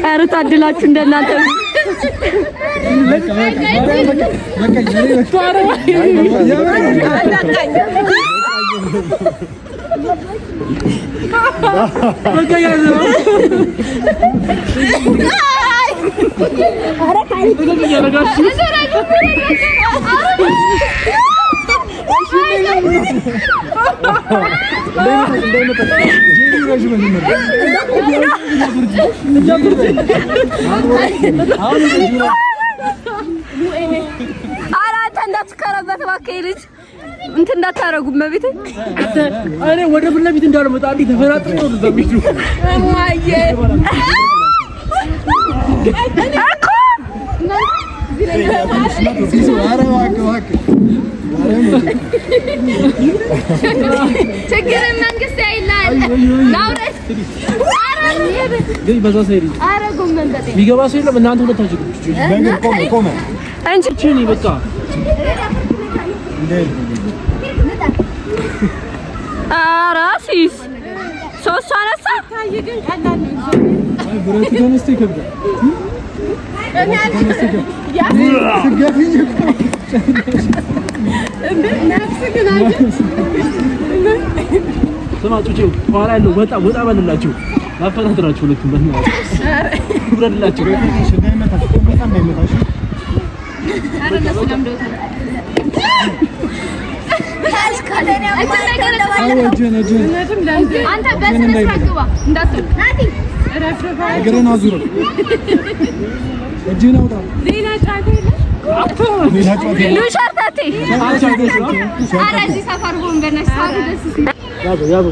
ኧረ ታድላችሁ እንደናንተ አራታ እንዳትከራበት እባክህ ልጅ እንትን እንዳታረጉ መቤት አሬ ወደ ፊት ለፊት እንዳልመጣ አንዴ ተፈራጥሮ ነው ዘምይቱ ማየ ችግር መንግስት ያይላል ናውረስ በዛ ሰይሪ አረ ጎመን በጤ ቢገባ ሰው የለም እናንተ ሁለታችሁ ቆመ አንቺ ቺኒ በቃ አራሲስ ሶስት አነሳ ታይግን ቀላል ነው አይ ብረት ተነስተ ይከብዳል እኔ ያ ገፊኝ ነፍስ ግን አለ ሰማችሁ ኋላ ያለው ወጣ ባልላችሁ አፈናጥራችሁ ሁለቱም በእናትህ ብረድላችሁ አረ ለሰላም ደውታ አንተ በስነ ስርዓት ግባ እንዳትል ረፍረፋ እግረን አዙር እጅህን አውጣ ሌላ ጫት የለ ሉሻርታቴ አረ እዚህ ሰፈር ወንበር ነሽ ሳሩ ደስ ሲል ያዙ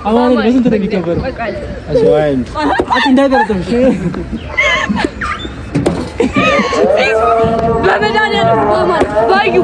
አማን በስንት ነው የሚከበረው? አሽዋይን እንዳገርተም በመድኃኒዓለም አማን ባዩ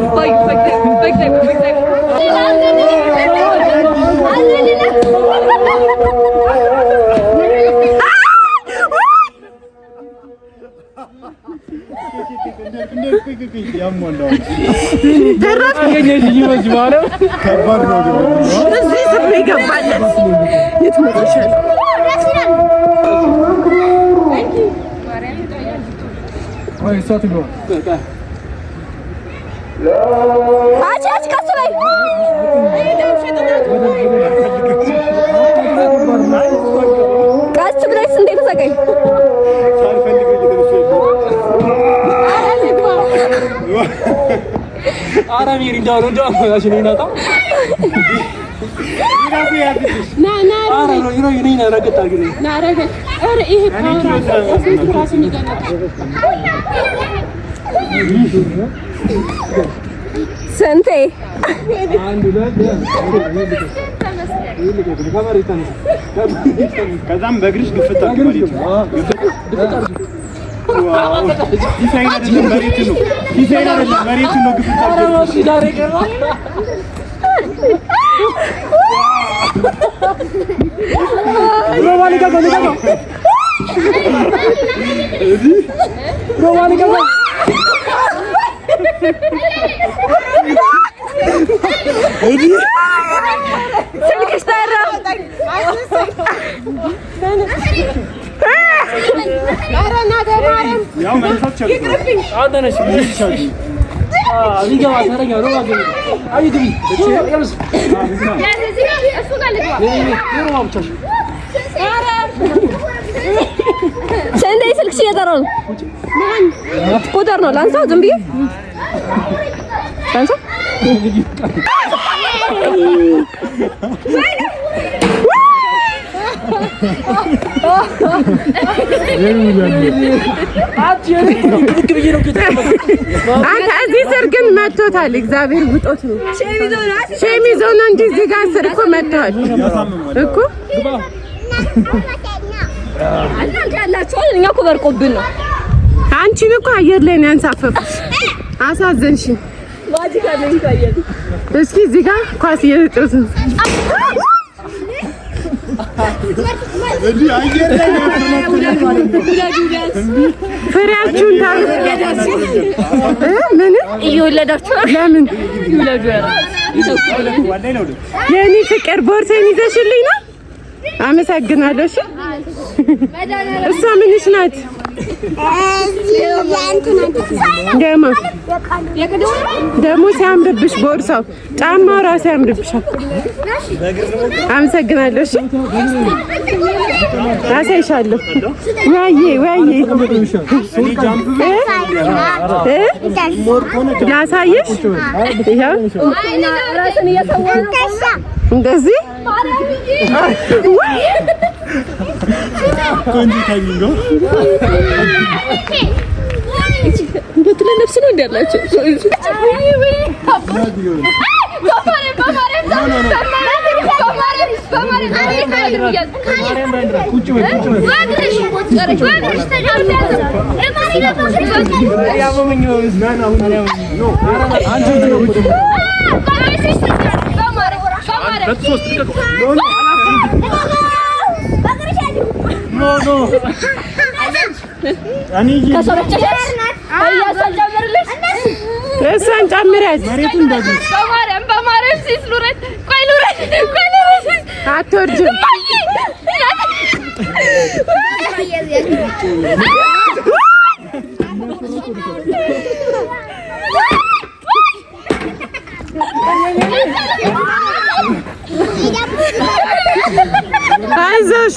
አራሚሪ እንዳው አሽኔናታ ና አረ ነው ይኔና ረገጥ አርግልኝ ና ረገጥ አረ ይሄ ፓወር ራስን ይገናጣል ስንቴ አንድ ከዛም በእግርሽ ግፍት አድርጊ ዲዛይን አይደለም መሬት ነው ዲዛይን አይደለም መሬት ነው ግፍት አድርጊ ዳሬ ቀራ ሮማኒ ጋር ስልክሽ ጠራ አረ ና ያው መንፈስ ይቅርብኝ አንተ ነሽ ሊገባ ታረጋ ነው ማለት አይ ግቢ ያምስ እሱ ጋር ልግባ ሰንዴ ስልክሽ እየጠራ ነው ቁጥር ነው ላንሳው ዝም ብዬ ላንሳው አንተ እዚህ ስር ግን መጥቶታል። እግዚአብሔር ውጦት ነው ሸሚዞ ነው እንጂ እዚህ ጋር ስር እኮ መጥቷል እኮ እናንተ ያላችሁ እኛ እኮ በርቆብን ነው። አንቺን እኮ አየር ላይ ነው ያንሳፈፍሽ። አሳዘንሽኝ። ዋጂካ ነው ይታያል። እስኪ እዚህ ጋር ኳስ እየተጫወቱ ነው። አየር ላይ ፍሬያችሁን ምን እየወለዳችሁ ለምን ይወለዱ የኔ ፍቅር ቦርሳዬን ይዘሽልኝ ነው? አመሰግናለሁ። እሺ እሷ ምንሽ ናት? ደግሞ ሲያምርብሽ ቦርሳው ጫማው ራሱ ያምርብሻል። አመሰግናለሁ። እሺ አሳይሻለሁ። ላሳይሽ። ይኸው እንደዚህ ለነፍስ ነው እንዳላችሁ እሷን ጨምሪያት። በማርያም ሲስ ሉረት ቆይ አትወርጅም። አይዞሽ።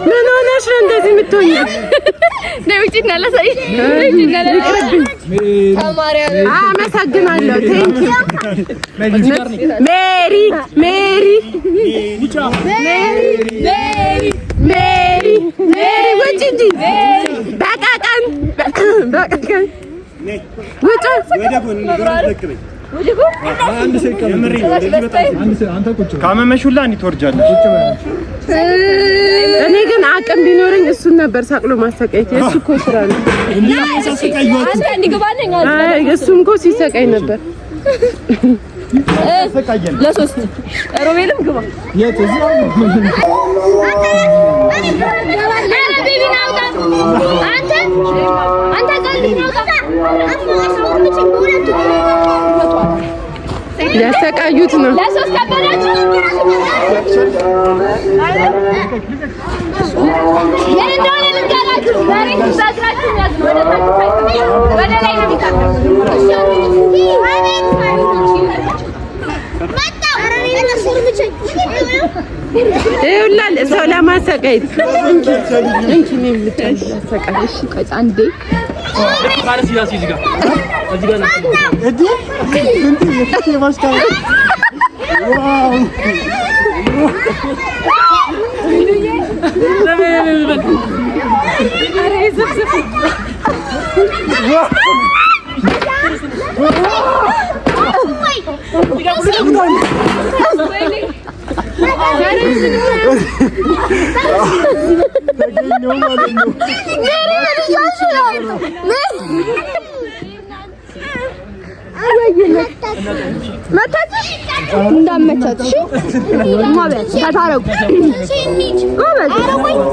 ምን ሆነሽ ነው እንደዚህ የምትሆኚው? አመሰግናለሁ። ሜሪ ውጭ እንጂ በቃ ቀን ውጭ ካመመሽ ሁላ እንዴት ትወርጃለሽ? እኔ ግን አቅም ቢኖረኝ እሱን ነበር ሳቅሎ ማሰቃየት። የእሱ እኮ ስራ ነው። እሱም እኮ ሲሰቃይ ነበር። ለሶስት ሮቤልም ግባ ያሰቃዩት ነው። ይኸውልህ ሰው ለማሰቃየት እንኪ ነው የምታሰቃይሽ። አንዴ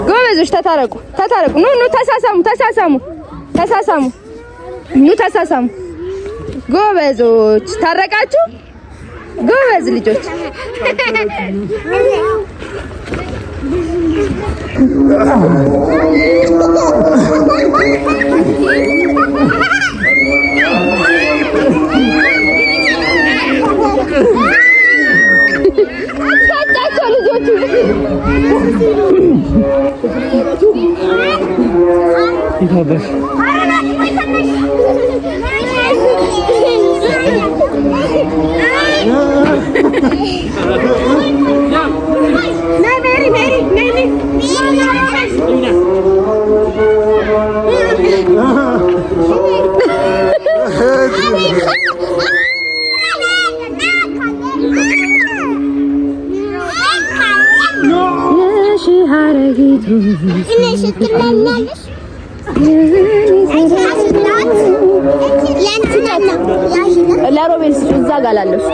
ጎበዞች ተታረቁ። ኑ ተሳሳሙ። ጎበዞች ታረቃችሁ። ጎበዝ ልጆች ለሮቤል እዛ ጋር ላለሽ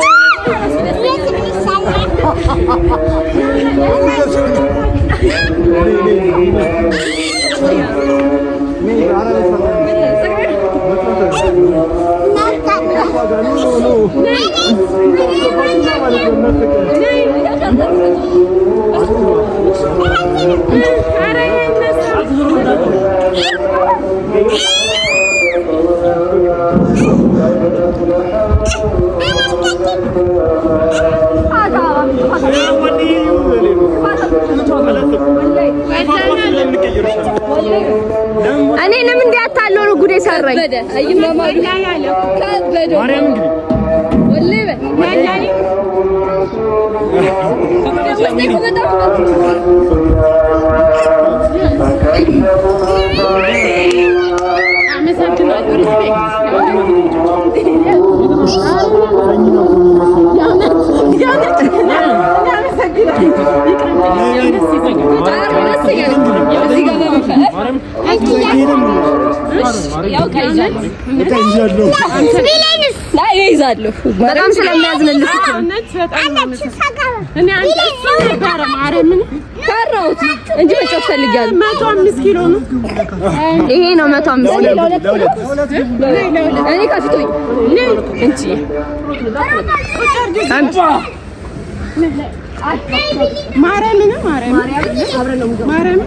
እኔ ለምን እንዲያታለው ነው ጉዴ ሰራኝ አይማማዱ ከበደ ማርያም እንግዲህ ወለበ ያያይ በጣም ስለሚያዝንልሽ እኔ አንተ ነበር ማረምን ካሮት እንጂ መጫወት ፈልጋለሁ 105 ኪሎ ነው ይሄ ነው 105 ኪሎ እኔ ከፍቶኝ እንጂ ማረምን አብረን ነው ማረም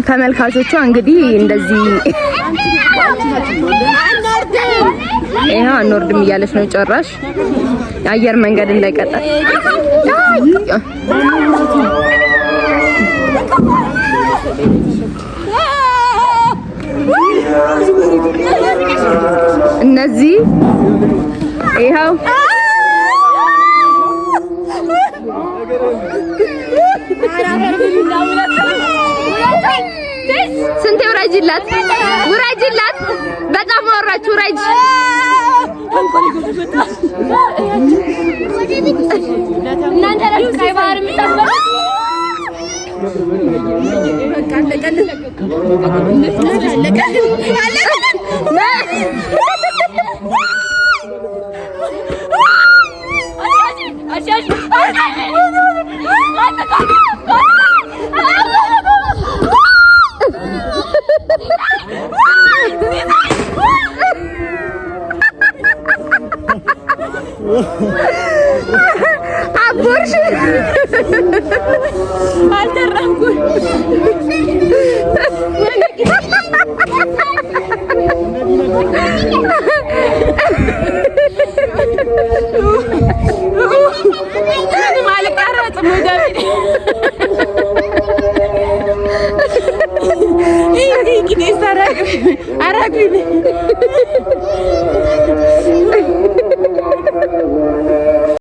ተመልካቾቿ እንግዲህ እንደዚህ ይሄ አንወርድም እያለች ነው ጨራሽ የአየር መንገድ እንዳይቀጣል እነዚህ ይሄው ስንት ውረጅላት በጣም ወራች ውረጅ እናንተ ራስ ቀይ ባህር የምታስበላ በቃ ለቀልን አቦርሽ አልተራኩኝ ማለት ቀረጽ ነው